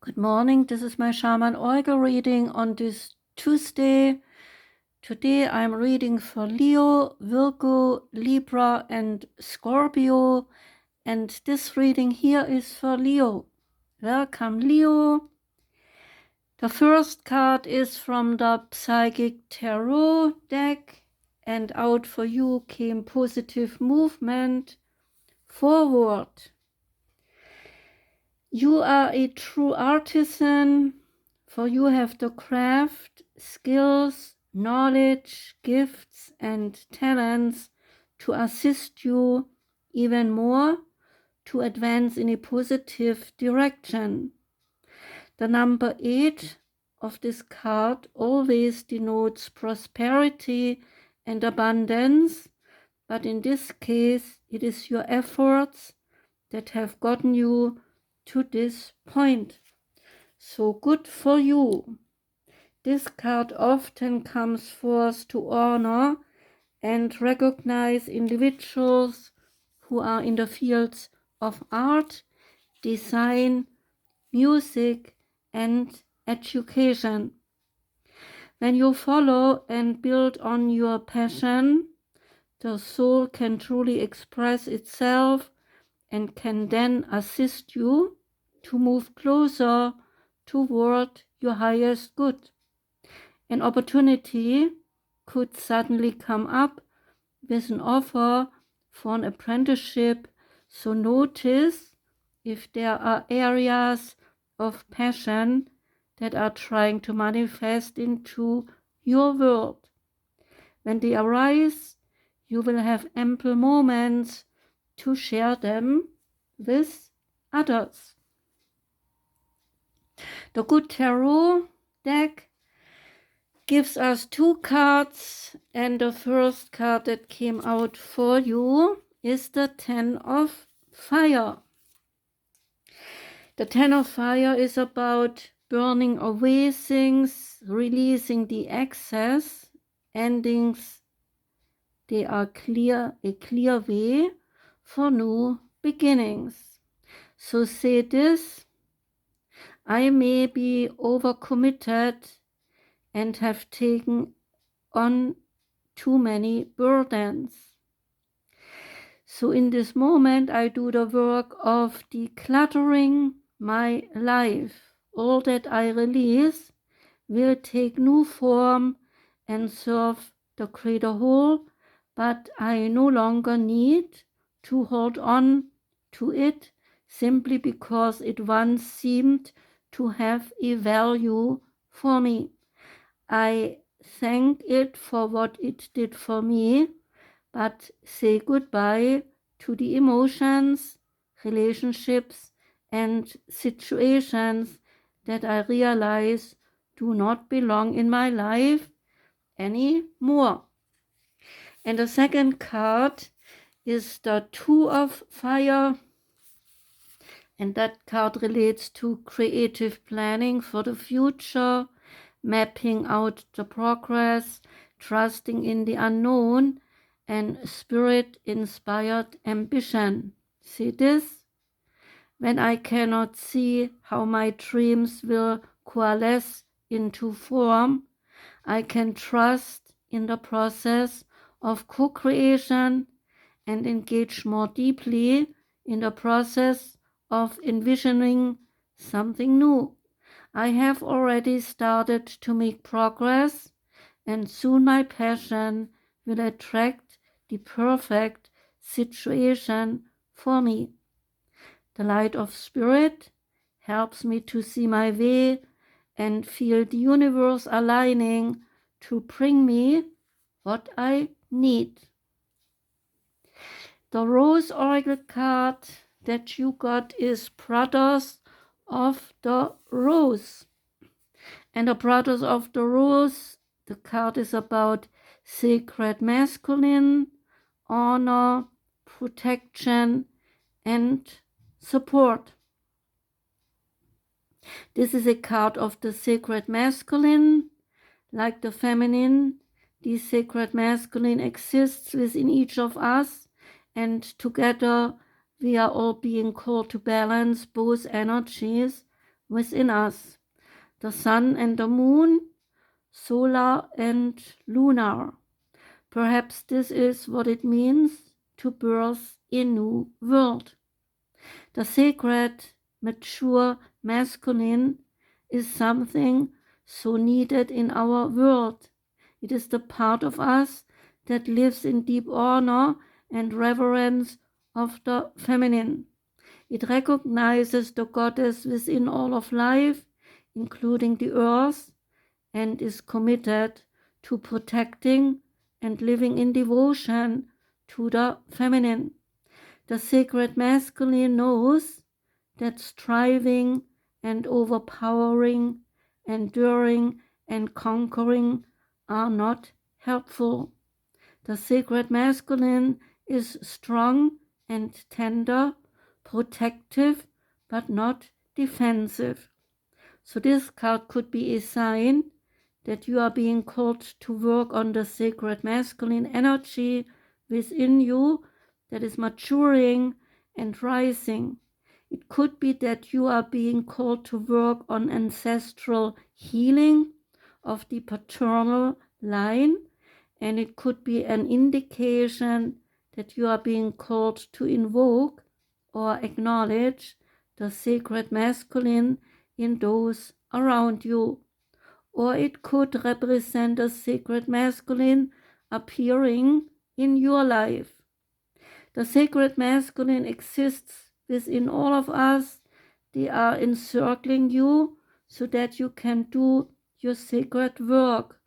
Good morning, this is my Shaman Oracle reading on this Tuesday. Today I'm reading for Leo, Virgo, Libra and Scorpio, and this reading here is for Leo. Welcome, Leo. The first card is from the Psychic Tarot deck, and out for you came Positive Movement, Forward. You are a true artisan, for you have the craft, skills, knowledge, gifts, and talents to assist you even more to advance in a positive direction. The number 8 of this card always denotes prosperity and abundance, but in this case, it is your efforts that have gotten you to this point. So good for you. This card often comes forth to honor and recognize individuals who are in the fields of art, design, music, and education. When you follow and build on your passion, the soul can truly express itself and can then assist you to move closer toward your highest good. An opportunity could suddenly come up with an offer for an apprenticeship, so notice if there are areas of passion that are trying to manifest into your world. When they arise, you will have ample moments to share them with others. The Good Tarot deck gives us 2 cards, and the first card that came out for you is the 10 of Fire. The 10 of Fire is about burning away things, releasing the excess, endings. They are a clear way for new beginnings. So say this: I may be overcommitted and have taken on too many burdens. So in this moment, I do the work of decluttering my life. All that I release will take new form and serve the greater whole, but I no longer need to hold on to it simply because it once seemed to have a value for me. I thank it for what it did for me, but say goodbye to the emotions, relationships, and situations that I realize do not belong in my life anymore. And the second card is the 2 of Fire, and that card relates to creative planning for the future, mapping out the progress, trusting in the unknown, and spirit-inspired ambition. See this? When I cannot see how my dreams will coalesce into form, I can trust in the process of co-creation and engage more deeply in the process of envisioning something new. I have already started to make progress, and soon my passion will attract the perfect situation for me. The light of spirit helps me to see my way and feel the universe aligning to bring me what I need. The Rose Oracle card that you got is Brothers of the Rose. And the Brothers of the Rose, the card is about sacred masculine, honor, protection, and support. This is a card of the sacred masculine. Like the feminine, the sacred masculine exists within each of us, and together we are all being called to balance both energies within us, the sun and the moon, solar and lunar. Perhaps this is what it means to birth a new world. The sacred, mature masculine is something so needed in our world. It is the part of us that lives in deep honor and reverence of the feminine. It recognizes the goddess within all of life, including the earth, and is committed to protecting and living in devotion to the feminine. The sacred masculine knows that striving and overpowering, enduring and conquering are not helpful. The sacred masculine is strong and tender, protective, but not defensive. So this card could be a sign that you are being called to work on the sacred masculine energy within you that is maturing and rising. It could be that you are being called to work on ancestral healing of the paternal line, and it could be an indication that you are being called to invoke or acknowledge the sacred masculine in those around you. Or it could represent the sacred masculine appearing in your life. The sacred masculine exists within all of us. They are encircling you so that you can do your sacred work,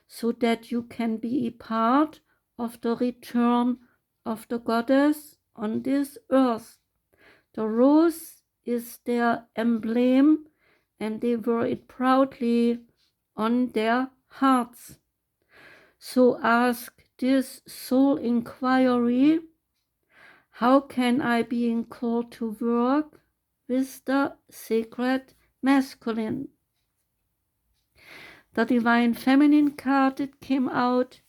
so that you can be a part of the return of the goddess on this earth. The rose is their emblem, and they wear it proudly on their hearts. So ask this soul inquiry: how can I be called to work with the sacred masculine? The divine feminine card that came out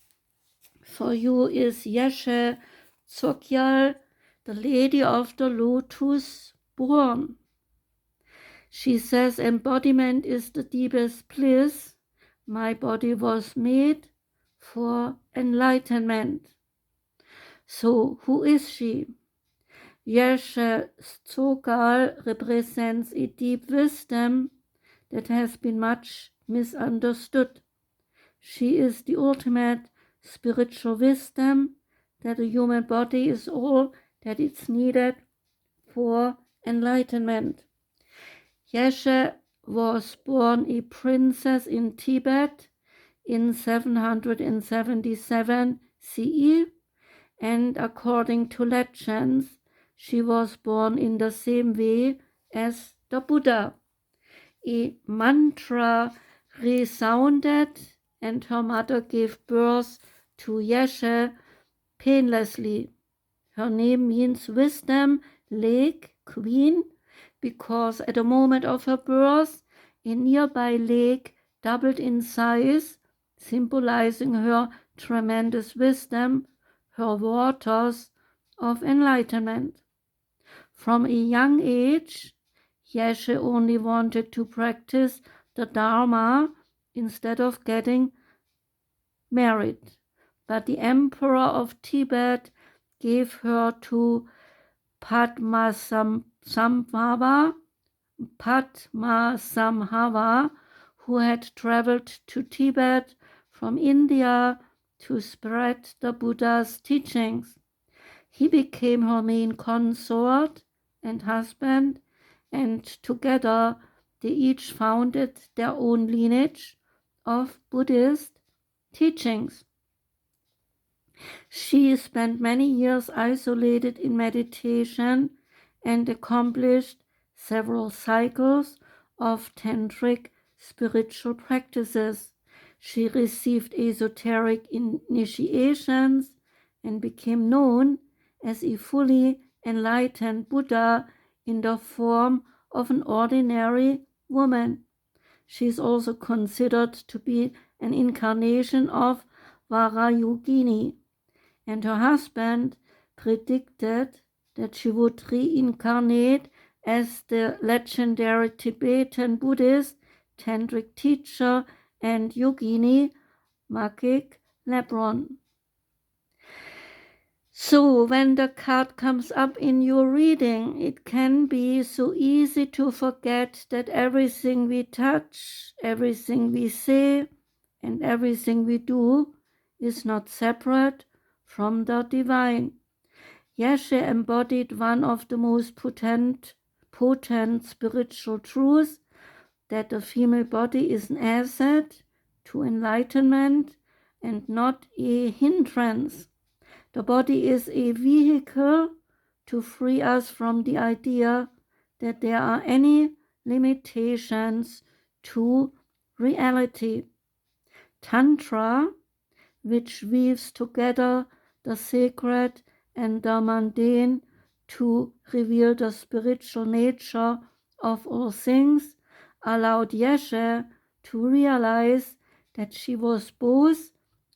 for you is Yeshe Tsogyal, the Lady of the Lotus born. She says, embodiment is the deepest bliss. My body was made for enlightenment. So who is she? Yeshe Tsogyal represents a deep wisdom that has been much misunderstood. She is the ultimate spiritual wisdom that the human body is all that is needed for enlightenment. Yeshe was born a princess in Tibet in 777 CE, and according to legends, she was born in the same way as the Buddha. A mantra resounded, and her mother gave birth to Yeshe painlessly. Her name means wisdom, lake, queen, because at the moment of her birth, a nearby lake doubled in size, symbolizing her tremendous wisdom, her waters of enlightenment. From a young age, Yeshe only wanted to practice the Dharma instead of getting married. But the emperor of Tibet gave her to Padmasambhava, who had traveled to Tibet from India to spread the Buddha's teachings. He became her main consort and husband, and together they each founded their own lineage of Buddhist teachings. She spent many years isolated in meditation and accomplished several cycles of tantric spiritual practices. She received esoteric initiations and became known as a fully enlightened Buddha in the form of an ordinary woman. She is also considered to be an incarnation of Varayogini, and her husband predicted that she would reincarnate as the legendary Tibetan Buddhist tantric teacher and yogini Magik Lebron. So when the card comes up in your reading, it can be so easy to forget that everything we touch, everything we say, and everything we do is not separate from the divine. Yeshe embodied one of the most potent spiritual truths, that the female body is an asset to enlightenment and not a hindrance. The body is a vehicle to free us from the idea that there are any limitations to reality. Tantra, which weaves together the sacred and the mundane to reveal the spiritual nature of all things, allowed Yeshe to realize that she was both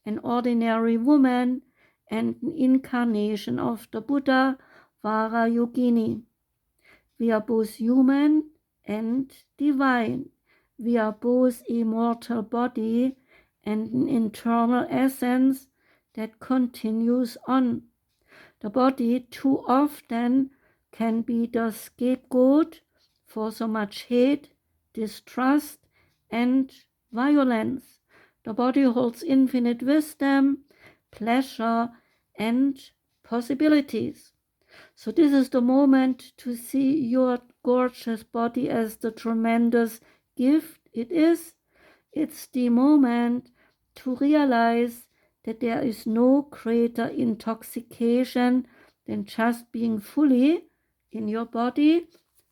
an ordinary woman and an incarnation of the Buddha Vara Yogini. We are both human and divine. We are both a mortal body and an internal essence that continues on. The body too often can be the scapegoat for so much hate, distrust, and violence. The body holds infinite wisdom, pleasure, and possibilities. So this is the moment to see your gorgeous body as the tremendous gift it is. It's the moment to realize that there is no greater intoxication than just being fully in your body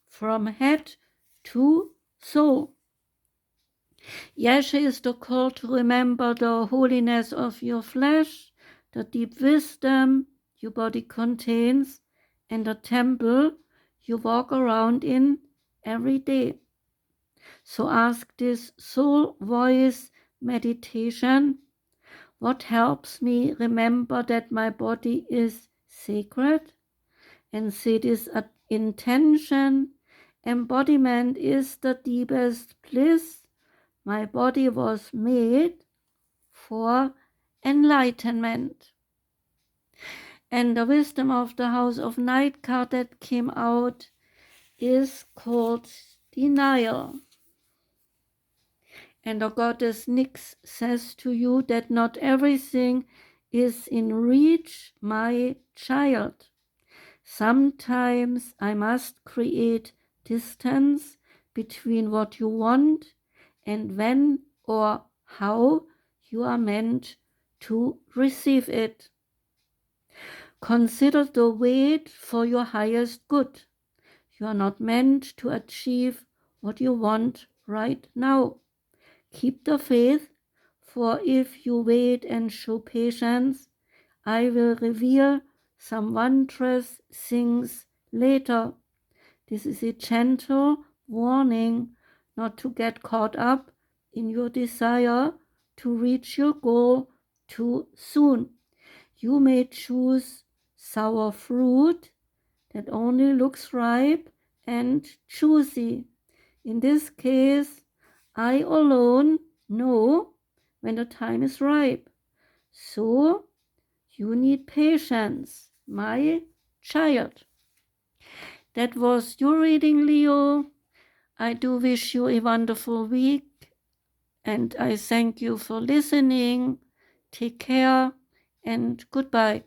from head to soul. Yeshe is the call to remember the holiness of your flesh, the deep wisdom your body contains, and the temple you walk around in every day. So ask this soul voice meditation: what helps me remember that my body is sacred? And say this intention: embodiment is the deepest bliss. My body was made for enlightenment. And the wisdom of the House of Night card that came out is called denial. And the goddess Nyx says to you that not everything is in reach, my child. Sometimes I must create distance between what you want and when or how you are meant to receive it. Consider the wait for your highest good. You are not meant to achieve what you want right now. Keep the faith, for if you wait and show patience, I will reveal some wondrous things later. This is a gentle warning not to get caught up in your desire to reach your goal too soon. You may choose sour fruit that only looks ripe and juicy. In this case, I alone know when the time is ripe. So you need patience, my child. That was your reading, Leo. I do wish you a wonderful week, and I thank you for listening. Take care and goodbye.